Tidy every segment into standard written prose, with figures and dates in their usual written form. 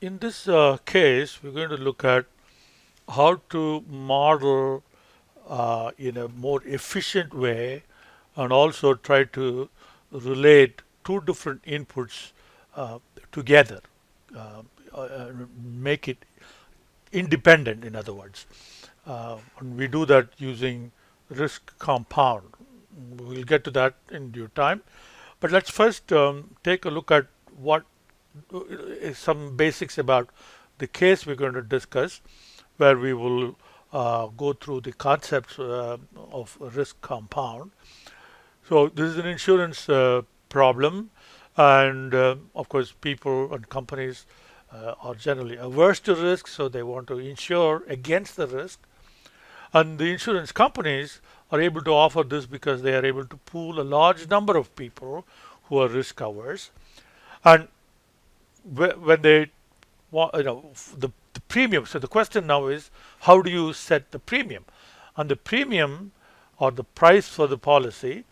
In this case, we're going to look at how to model in a more efficient way and also try to relate two different inputs uh, together, uh, make it independent, in other words. And we do that using risk compound. We'll get to that in due time. But let's first take a look at what some basics about the case we're going to discuss, where we will go through the concepts of risk compound. So this is an insurance problem, and of course, people and companies are generally averse to risk, so they want to insure against the risk. And the insurance companies are able to offer this because they are able to pool a large number of people who are risk averse. And when they want, the premium. So the question now is, how do you set the premium? And the premium or the price for the policy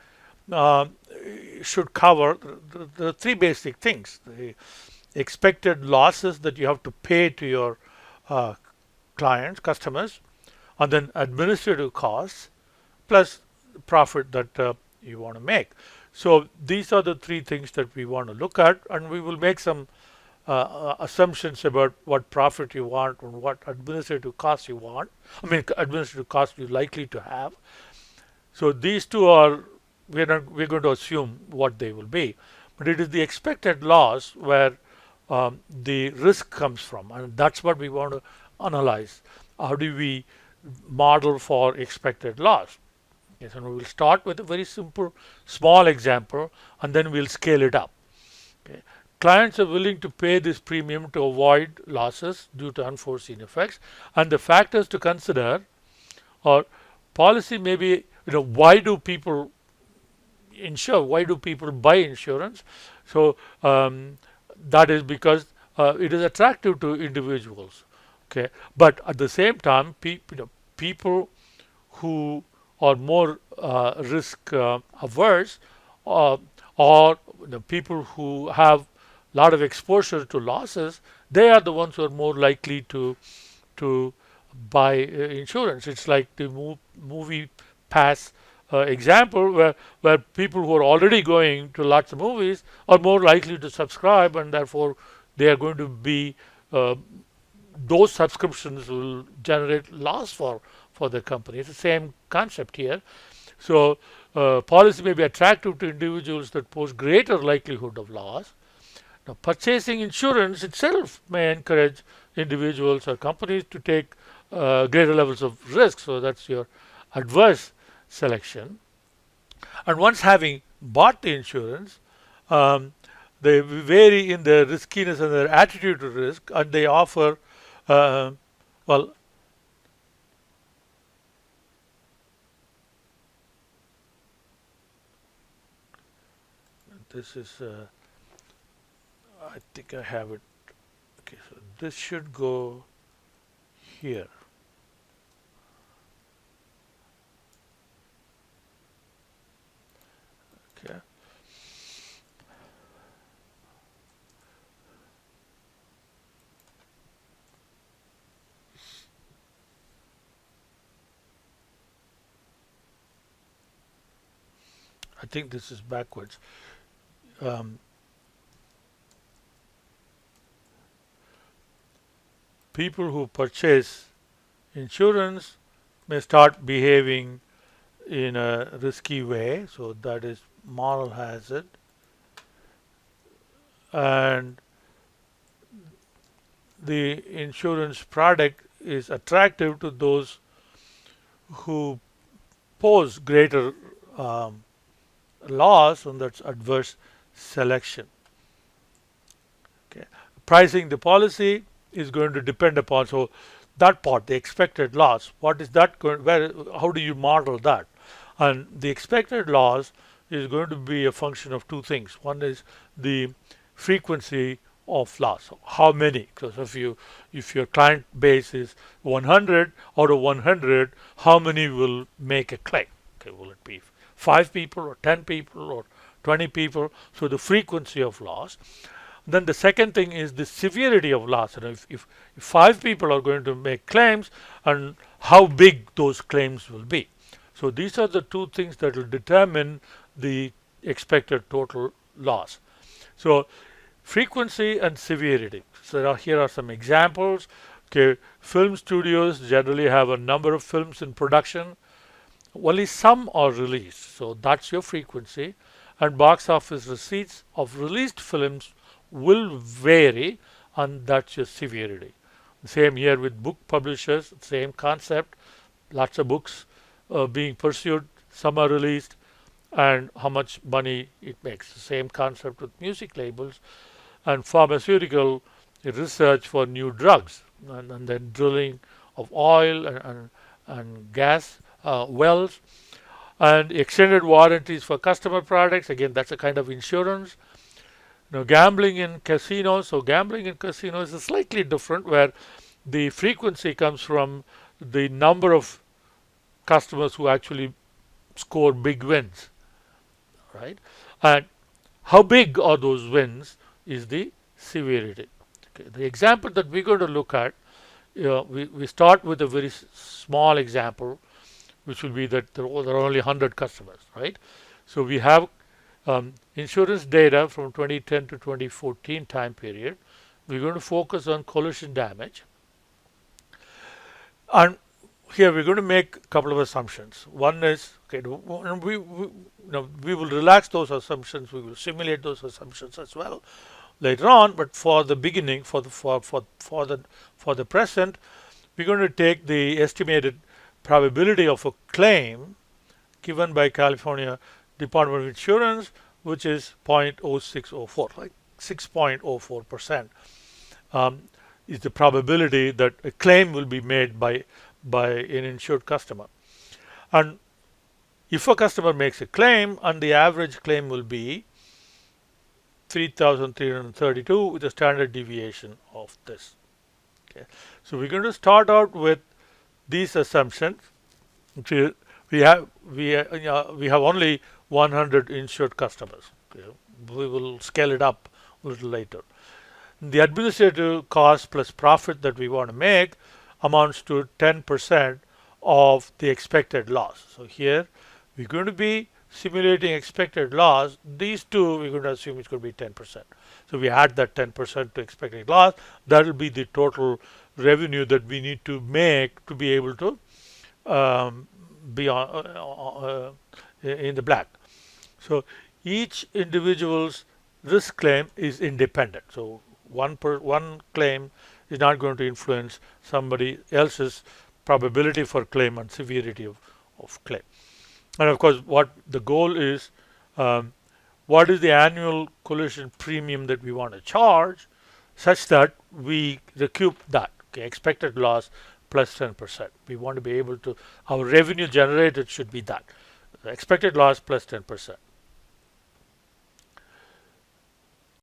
uh, should cover the three basic things: the expected losses that you have to pay to your uh, clients, customers, and then administrative costs plus profit that you want to make. So these are the three things that we want to look at, and we will make some assumptions about what profit you want and what administrative costs you want. I mean, administrative costs you're likely to have. So these two are we're going to assume what they will be, but it is the expected loss where the risk comes from, and that's what we want to analyze. How do we model for expected loss? Yes, and we will start with a very simple, small example, and then we'll scale it up. Okay. Clients are willing to pay this premium to avoid losses due to unforeseen effects, and the factors to consider are policy may be, why do people insure? Why do people buy insurance? So that is because it is attractive to individuals. Okay, but at the same time, people who are more risk averse, uh, or the people who have a lot of exposure to losses, they are the ones who are more likely to buy insurance. It's like the movie pass example where people who are already going to lots of movies are more likely to subscribe, and therefore they are going to be uh, those subscriptions will generate loss for the company. It's the same concept here. So policy may be attractive to individuals that pose greater likelihood of loss. Now, purchasing insurance itself may encourage individuals or companies to take greater levels of risk. So that's your adverse selection. And once having bought the insurance, um, they vary in their riskiness and their attitude to risk, and they offer, uh, well, this is, I think I have it. Okay, so this should go here. Okay. I think this is backwards. Um, People who purchase insurance may start behaving in a risky way. So that is moral hazard. And the insurance product is attractive to those who pose greater um, loss, and that's adverse selection. Okay. Pricing the policy is going to depend upon, so that part, the expected loss, what is that going, where, how do you model that? And the expected loss is going to be a function of two things. One is the frequency of loss. So how many? Because if your client base is 100, out of 100, how many will make a claim? Okay, will it be 5 people or 10 people or 20 people? So the frequency of loss. Then the second thing is the severity of loss. If 5 people are going to make claims, and how big those claims will be. So these are the two things that will determine the expected total loss. So frequency and severity. So here are some examples. Okay, film studios generally have a number of films in production. Only some are released. So that's your frequency. And box office receipts of released films will vary, and that's your severity. Same here with book publishers, same concept. Lots of books being pursued, some are released, and how much money it makes. Same concept with music labels and pharmaceutical research for new drugs, and then drilling of oil and gas wells, and extended warranties for customer products. Again, that's a kind of insurance. Now, gambling in casinos. So gambling in casinos is slightly different, where the frequency comes from the number of customers who actually score big wins, right? And how big are those wins is the severity. Okay. The example that we're going to look at, we start with a very small example, which will be that there are only 100 customers, right? So we have insurance data from 2010 to 2014 time period. We're going to focus on collision damage. And here we're going to make a couple of assumptions. One is, okay, we will relax those assumptions. We will simulate those assumptions as well later on. But for the beginning, for the present, we're going to take the estimated probability of a claim given by California Department of Insurance, which is 0.0604, like 6.04%, is the probability that a claim will be made by an insured customer. And if a customer makes a claim, and the average claim will be 3,332 with a standard deviation of this. Okay. So we're going to start out with these assumptions. We have only 100 insured customers. Okay. We will scale it up a little later. The administrative cost plus profit that we want to make amounts to 10% of the expected loss. So here we're going to be simulating expected loss. These two we're going to assume it's going to be 10%. So we add that 10% to expected loss. That will be the total revenue that we need to make to be able to be in the black. So each individual's risk claim is independent. So one claim is not going to influence somebody else's probability for claim and severity of claim. And of course, what the goal is, what is the annual collision premium that we want to charge, such that we recoup that. Okay, expected loss plus 10%. We want to be able to, our revenue generated should be that. The expected loss plus 10%.